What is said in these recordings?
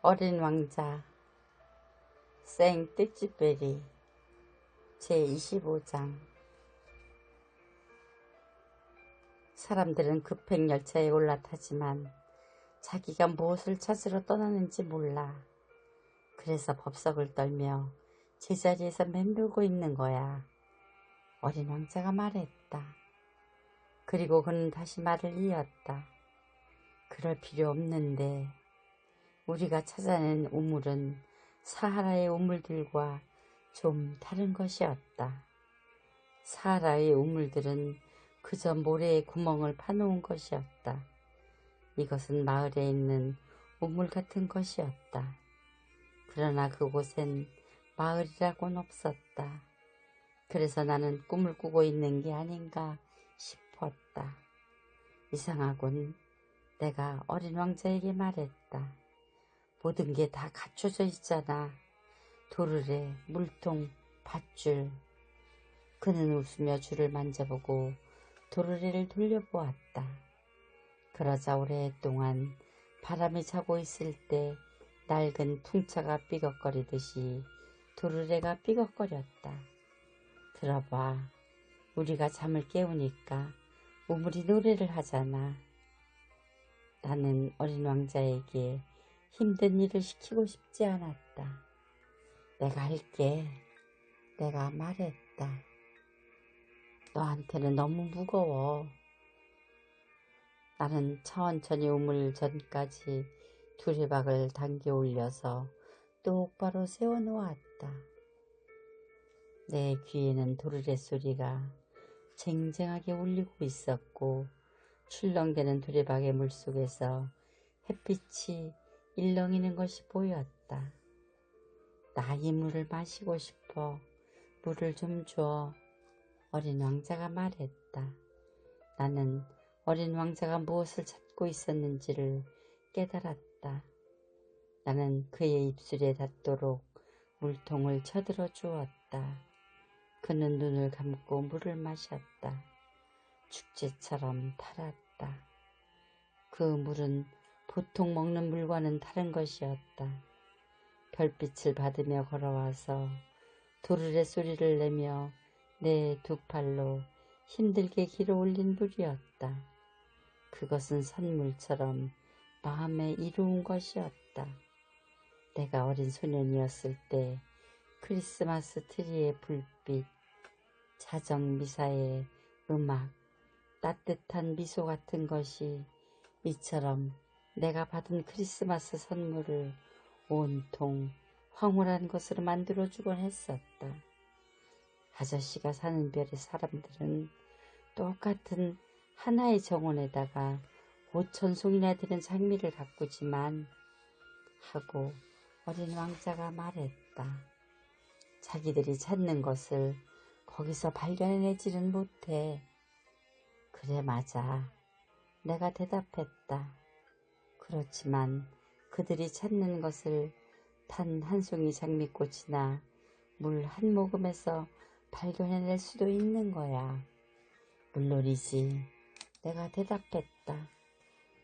어린 왕자 생뜰쥐베리 제25장. 사람들은 급행열차에 올라타지만 자기가 무엇을 찾으러 떠나는지 몰라. 그래서 법석을 떨며 제자리에서 맴돌고 있는 거야. 어린 왕자가 말했다. 그리고 그는 다시 말을 이었다. 그럴 필요 없는데 우리가 찾아낸 우물은 사하라의 우물들과 좀 다른 것이었다. 사하라의 우물들은 그저 모래에 구멍을 파놓은 것이었다. 이것은 마을에 있는 우물 같은 것이었다. 그러나 그곳엔 마을이라고는 없었다. 그래서 나는 꿈을 꾸고 있는 게 아닌가 싶었다. 이상하군. 내가 어린 왕자에게 말했다. 모든 게 다 갖춰져 있잖아. 도르래, 물통, 밧줄. 그는 웃으며 줄을 만져보고 도르래를 돌려보았다. 그러자 오랫동안 바람이 차고 있을 때 낡은 풍차가 삐걱거리듯이 도르래가 삐걱거렸다. 들어봐. 우리가 잠을 깨우니까 우물이 노래를 하잖아. 나는 어린 왕자에게 힘든 일을 시키고 싶지 않았다. 내가 할게. 내가 말했다. 너한테는 너무 무거워. 나는 천천히 우물 전까지 두레박을 당겨 올려서 똑바로 세워놓았다. 내 귀에는 도르래 소리가 쟁쟁하게 울리고 있었고 출렁대는 두레박의 물속에서 햇빛이 일렁이는 것이 보였다. 나 이 물을 마시고 싶어. 물을 좀 줘. 어린 왕자가 말했다. 나는 어린 왕자가 무엇을 찾고 있었는지를 깨달았다. 나는 그의 입술에 닿도록 물통을 쳐들어 주었다. 그는 눈을 감고 물을 마셨다. 축제처럼 달았다. 그 물은 보통 먹는 물과는 다른 것이었다. 별빛을 받으며 걸어와서 도르래 소리를 내며 내 두 팔로 힘들게 길어 올린 물이었다. 그것은 선물처럼 마음에 이로운 것이었다. 내가 어린 소년이었을 때 크리스마스 트리의 불빛, 자정 미사의 음악, 따뜻한 미소 같은 것이 이처럼 내가 받은 크리스마스 선물을 온통 황홀한 것으로 만들어주곤 했었다. 아저씨가 사는 별의 사람들은 똑같은 하나의 정원에다가 5,000송이나 되는 장미를 가꾸지만 하고 어린 왕자가 말했다. 자기들이 찾는 것을 거기서 발견해내지는 못해. 그래, 맞아. 내가 대답했다. 그렇지만 그들이 찾는 것을 단 한 송이 장미꽃이나 물 한 모금에서 발견해낼 수도 있는 거야. 물론이지. 내가 대답했다.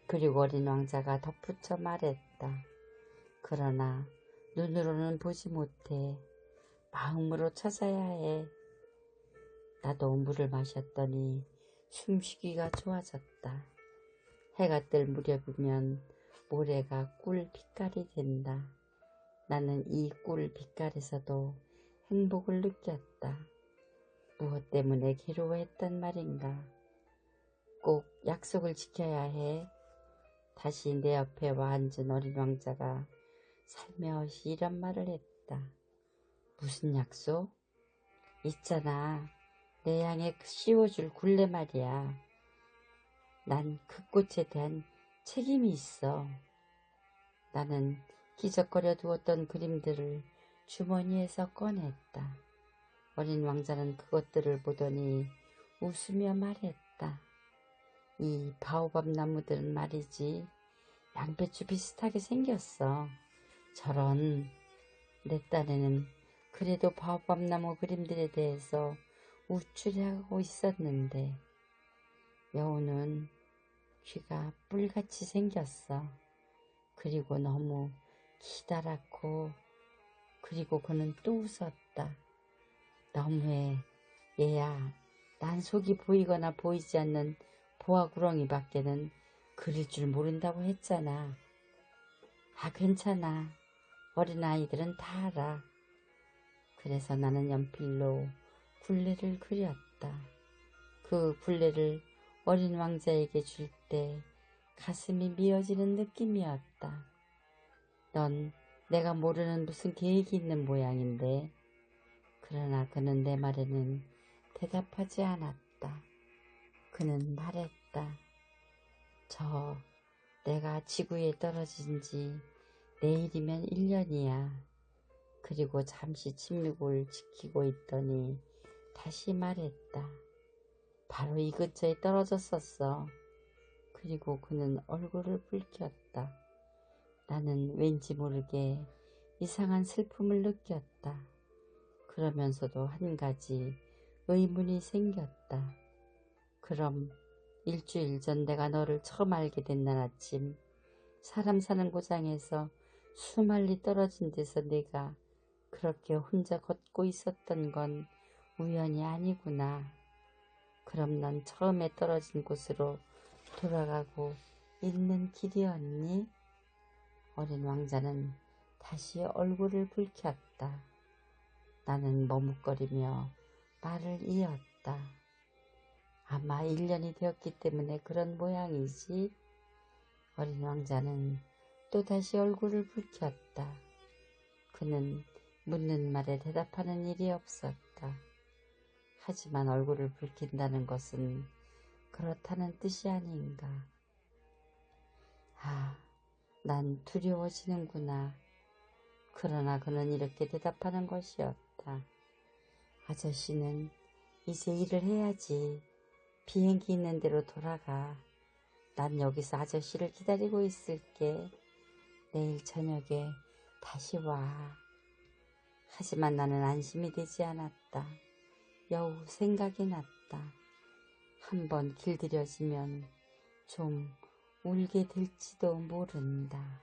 그리고 어린 왕자가 덧붙여 말했다. 그러나 눈으로는 보지 못해. 마음으로 찾아야 해. 나도 물을 마셨더니 숨쉬기가 좋아졌다. 해가 뜰 무렵이면 모래가 꿀 빛깔이 된다. 나는 이 꿀 빛깔에서도 행복을 느꼈다. 무엇 때문에 괴로워했단 말인가. 꼭 약속을 지켜야 해. 다시 내 옆에 와 앉은 어린 왕자가 살며시 이런 말을 했다. 무슨 약속? 있잖아. 내 향에 씌워줄 굴레 말이야. 난 그 꽃에 대한 책임이 있어. 나는 기적거려 두었던 그림들을 주머니에서 꺼냈다. 어린 왕자는 그것들을 보더니 웃으며 말했다. 이 바오밥 나무들은 말이지 양배추 비슷하게 생겼어. 저런. 내 딴에는 그래도 바오밥 나무 그림들에 대해서 우쭐해하고 있었는데 여우는 귀가 뿔같이 생겼어. 그리고 너무 기다랗고 그리고 그는 또 웃었다. 너무해 얘야. 난 속이 보이거나 보이지 않는 보아구렁이 밖에는 그릴 줄 모른다고 했잖아. 아 괜찮아. 어린아이들은 다 알아. 그래서 나는 연필로 굴레를 그렸다. 그 굴레를 어린 왕자에게 줄 때 가슴이 미어지는 느낌이었다. 넌 내가 모르는 무슨 계획이 있는 모양인데. 그러나 그는 내 말에는 대답하지 않았다. 그는 말했다. 내가 지구에 떨어진 지 내일이면 1년이야. 그리고 잠시 침묵을 지키고 있더니 다시 말했다. 바로 이 근처에 떨어졌었어. 그리고 그는 얼굴을 붉혔다. 나는 왠지 모르게 이상한 슬픔을 느꼈다. 그러면서도 한 가지 의문이 생겼다. 그럼 일주일 전 내가 너를 처음 알게 된 날 아침 사람 사는 고장에서 수말리 떨어진 데서 내가 그렇게 혼자 걷고 있었던 건 우연이 아니구나. 그럼 넌 처음에 떨어진 곳으로 돌아가고 있는 길이었니? 어린 왕자는 다시 얼굴을 붉혔다. 나는 머뭇거리며 말을 이었다. 아마 1년이 되었기 때문에 그런 모양이지. 어린 왕자는 또다시 얼굴을 붉혔다. 그는 묻는 말에 대답하는 일이 없었다. 하지만 얼굴을 붉힌다는 것은 그렇다는 뜻이 아닌가. 아, 난 두려워지는구나. 그러나 그는 이렇게 대답하는 것이었다. 아저씨는 이제 일을 해야지. 비행기 있는 데로 돌아가. 난 여기서 아저씨를 기다리고 있을게. 내일 저녁에 다시 와. 하지만 나는 안심이 되지 않았다. 여우 생각이 났다. 한번 길들여지면 좀 울게 될지도 모른다.